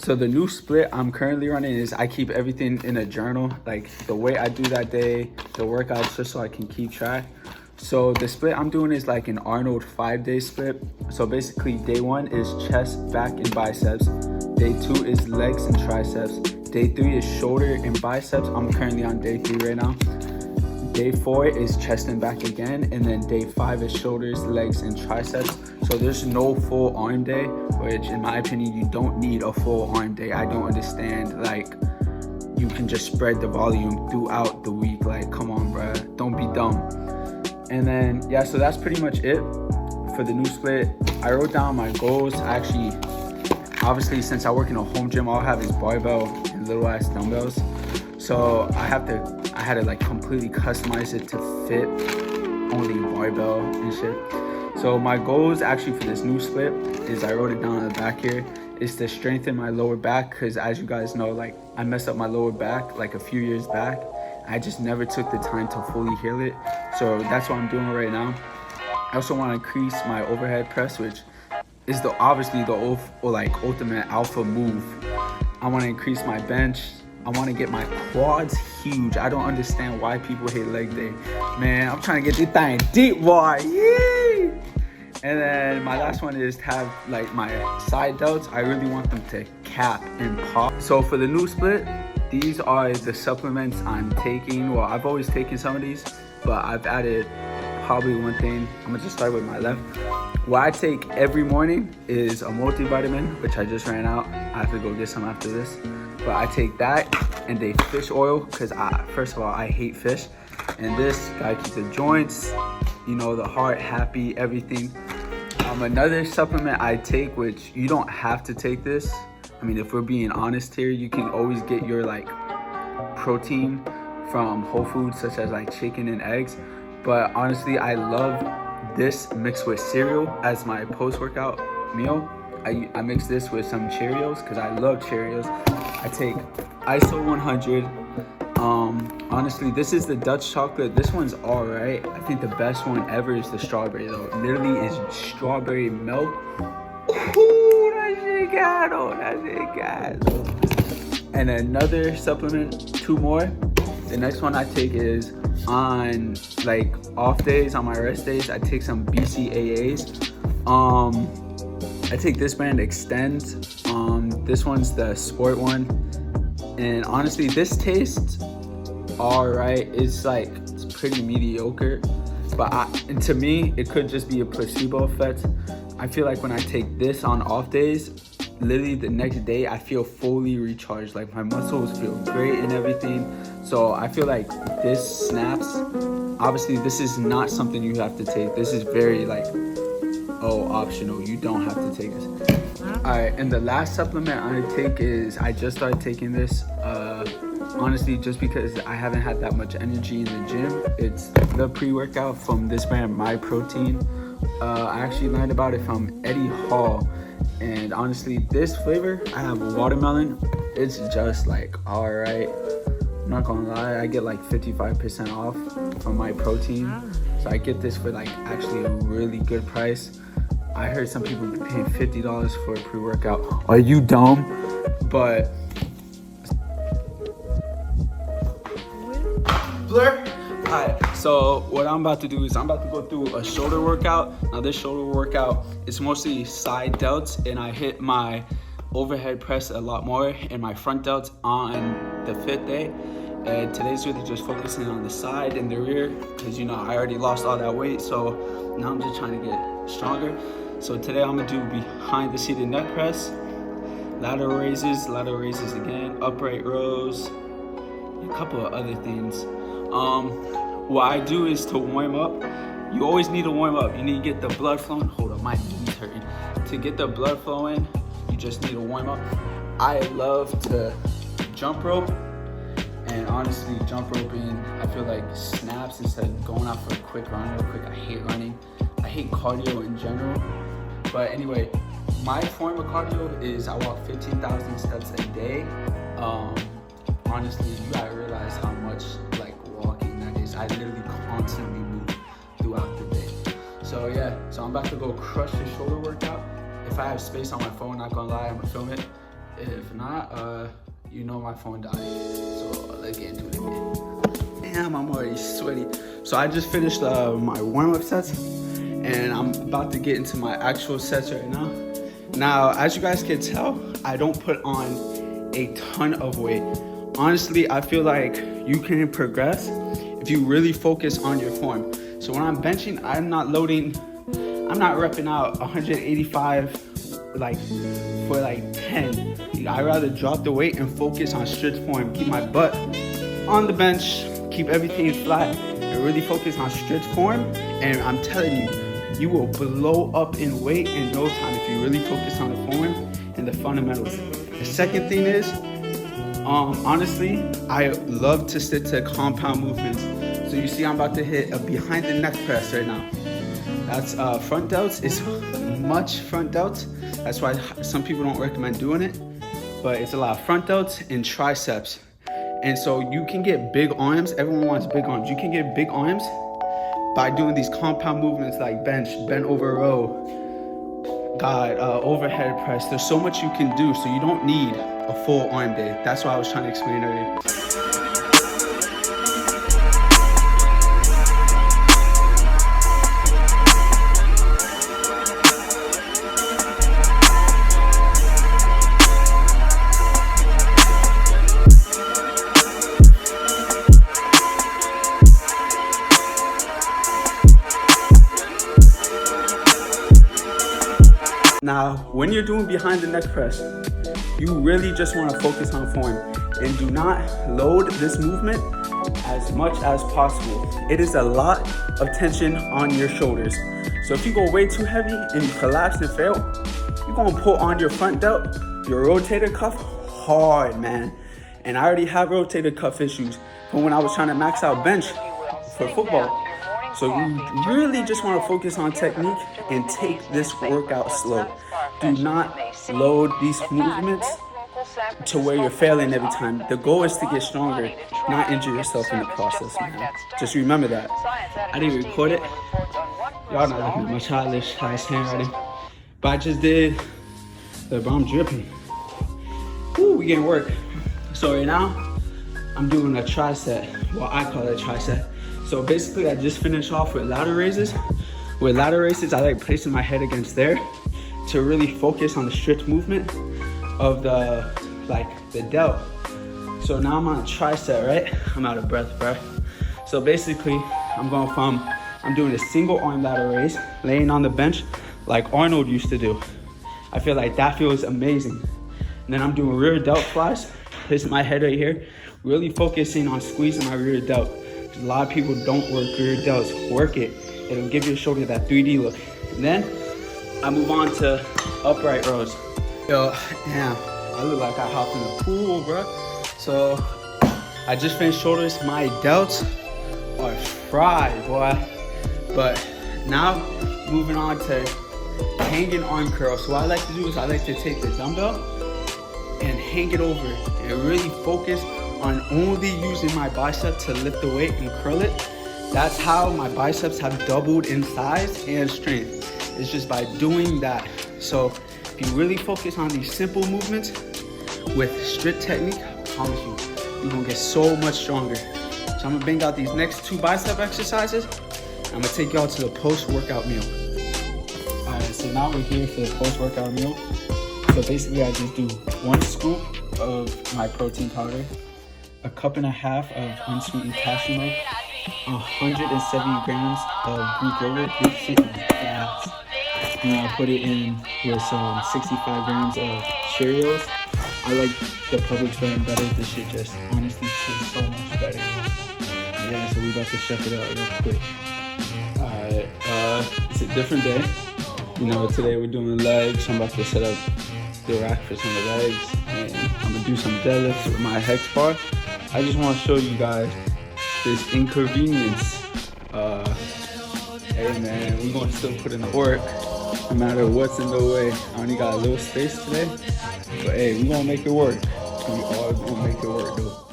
So the new split I'm currently running is I keep everything in a journal, like the way I do that day, the workouts, just so I can keep track. So the split I'm doing is like an Arnold 5-day split. So basically day 1 is chest, back, and biceps. Day 2 is legs and triceps. Day 3 is shoulder and biceps. I'm currently on day 3 right now. Day 4 is chest and back again, and then day 5 is shoulders, legs, and triceps. So there's no full arm day, which in my opinion, you don't need a full arm day. I don't understand, like, you can just spread the volume throughout the week. Like, come on, bruh, don't be dumb. And then, yeah, so that's pretty much it for the new split. I wrote down my goals. Obviously, since I work in a home gym, all I have is barbell and little ass dumbbells. So I had to like completely customize it to fit only barbell and shit. So my goals actually for this new split is, I wrote it down on the back here, is to strengthen my lower back, because as you guys know, like, I messed up my lower back like a few years back. I just never took the time to fully heal it. So that's what I'm doing right now. I also want to increase my overhead press, which is obviously the ultimate alpha move. I want to increase my bench. I want to get my quads huge. I don't understand why people hate leg day. Man, I'm trying to get this thing deep, boy. Yee! And then my last one is to have like my side delts. I really want them to cap and pop. So for the new split, these are the supplements I'm taking. Well, I've always taken some of these, but I've added probably one thing. I'm gonna just start with my left. What I take every morning is a multivitamin, which I just ran out. I have to go get some after this. But I take that and a fish oil, because first of all, I hate fish. And this guy keeps the joints, you know, the heart happy, everything. Another supplement I take, which you don't have to take this. I mean, if we're being honest here, you can always get your like protein from Whole Foods, such as like chicken and eggs. But honestly, I love this mixed with cereal as my post-workout meal. I mix this with some Cheerios because I love Cheerios. I take ISO 100. Honestly, this is the Dutch chocolate. This one's all right. I think the best one ever is the strawberry though. It literally is strawberry milk. Ooh, that shit got on. That shit got. And another supplement, 2 more. The next one I take is on like off days, on my rest days, I take some BCAAs. I take this brand Extend. This one's the sport one. And honestly, this tastes all right. It's pretty mediocre. But to me, it could just be a placebo effect. I feel like when I take this on off days, literally the next day, I feel fully recharged. Like my muscles feel great and everything. So I feel like this snaps. Obviously, this is not something you have to take. This is very like, optional. You don't have to take this. All right, and the last supplement I take is, I just started taking this, honestly, just because I haven't had that much energy in the gym. It's the pre-workout from this brand, My Protein. I actually learned about it from Eddie Hall. And honestly, this flavor, I have watermelon. It's just like, all right. I'm not gonna lie, I get like 55% off from My Protein. So I get this for like actually a really good price. I heard some people be paying $50 for a pre-workout. Are you dumb? But blur. Alright, so what I'm about to do is I'm about to go through a shoulder workout. Now this shoulder workout is mostly side delts, and I hit my overhead press a lot more and my front delts on the 5th day. And today's really just focusing on the side and the rear, because you know I already lost all that weight, so now I'm just trying to get stronger. So today I'm gonna do behind the seated neck press, lateral raises again, upright rows, and a couple of other things. What I do is to warm up. You always need to warm up. You need to get the blood flowing. Hold on, my knee's hurting. To get the blood flowing, you just need to warm up. I love to jump rope. And honestly, jump roping, I feel like snaps instead of going out for a quick run real quick. I hate running. I hate cardio in general. But anyway, my form of cardio is I walk 15,000 steps a day. Honestly, you gotta realize how much like walking that is. I literally constantly move throughout the day. So yeah, so I'm about to go crush the shoulder workout. If I have space on my phone, not gonna lie, I'm gonna film it. If not, you know my phone died. So let's get into it again. Damn, I'm already sweaty. So I just finished my warm-up sets, and I'm about to get into my actual sets right now. Now, as you guys can tell, I don't put on a ton of weight. Honestly, I feel like you can progress if you really focus on your form. So when I'm benching, I'm not repping out 185 like for like 10. I'd rather drop the weight and focus on strict form, keep my butt on the bench, keep everything flat, and really focus on strict form. And I'm telling you, you will blow up in weight in no time if you really focus on the form and the fundamentals. The second thing is, honestly, I love to stick to compound movements. So you see I'm about to hit a behind the neck press right now. That's front delts. It's much front delts. That's why some people don't recommend doing it, but it's a lot of front delts and triceps. And so you can get big arms. Everyone wants big arms. You can get big arms by doing these compound movements like bench, bent over row, overhead press. There's so much you can do, so you don't need a full arm day. That's what I was trying to explain earlier. Now, when you're doing behind the neck press, you really just want to focus on form and do not load this movement as much as possible. It is a lot of tension on your shoulders. So if you go way too heavy and you collapse and fail, you're going to pull on your front delt, your rotator cuff hard, man. And I already have rotator cuff issues from when I was trying to max out bench for football. So you really just want to focus on technique and take this workout slow. Do not load these movements to where you're failing every time. The goal is to get stronger, not injure yourself in the process, man. Just remember that. I didn't record it. Y'all not looking at my childish ass handwriting. But I just did, but I'm dripping. Woo, we getting work. So right now, I'm doing a tricep. Well, I call it a tricep. So basically, I just finished off with ladder raises. With ladder raises, I like placing my head against there to really focus on the strict movement of the delt. So now I'm on a tricep, right? I'm out of breath, bro. So basically, I'm doing a single arm ladder raise, laying on the bench like Arnold used to do. I feel like that feels amazing. And then I'm doing rear delt flies, placing my head right here, really focusing on squeezing my rear delt. A lot of people don't work rear delts. Work it. It'll give your shoulder that 3D look. And then I move on to upright rows. Yo, damn, I look like I hopped in the pool, bro. So I just finished shoulders. My delts are fried, boy. But now moving on to hanging arm curls. So what I like to do is I like to take the dumbbell and hang it over and really focus on only using my bicep to lift the weight and curl it. That's how my biceps have doubled in size and strength. It's just by doing that. So if you really focus on these simple movements with strict technique, I promise you, you're gonna get so much stronger. So I'm gonna bang out these next 2 bicep exercises. I'm gonna take y'all to the post-workout meal. All right, so now we're here for the post-workout meal. So basically I just do 1 scoop of my protein powder, a 1.5 cups of unsweetened cashew milk, 170 grams of Greek yogurt. This shit is gas. And I put it in with some 65 grams of Cheerios. I like the Publix brand better. This shit just honestly tastes so much better. Yeah, so we about to check it out real quick. Alright, it's a different day. You know, today we're doing legs. I'm about to set up the rack for some of the legs. And I'm gonna do some deadlifts with my hex bar. I just want to show you guys this inconvenience. Hey man, we're gonna still put in the work no matter what's in the way. I only got a little space today, but hey, we're gonna make it work. We all gonna make it work though.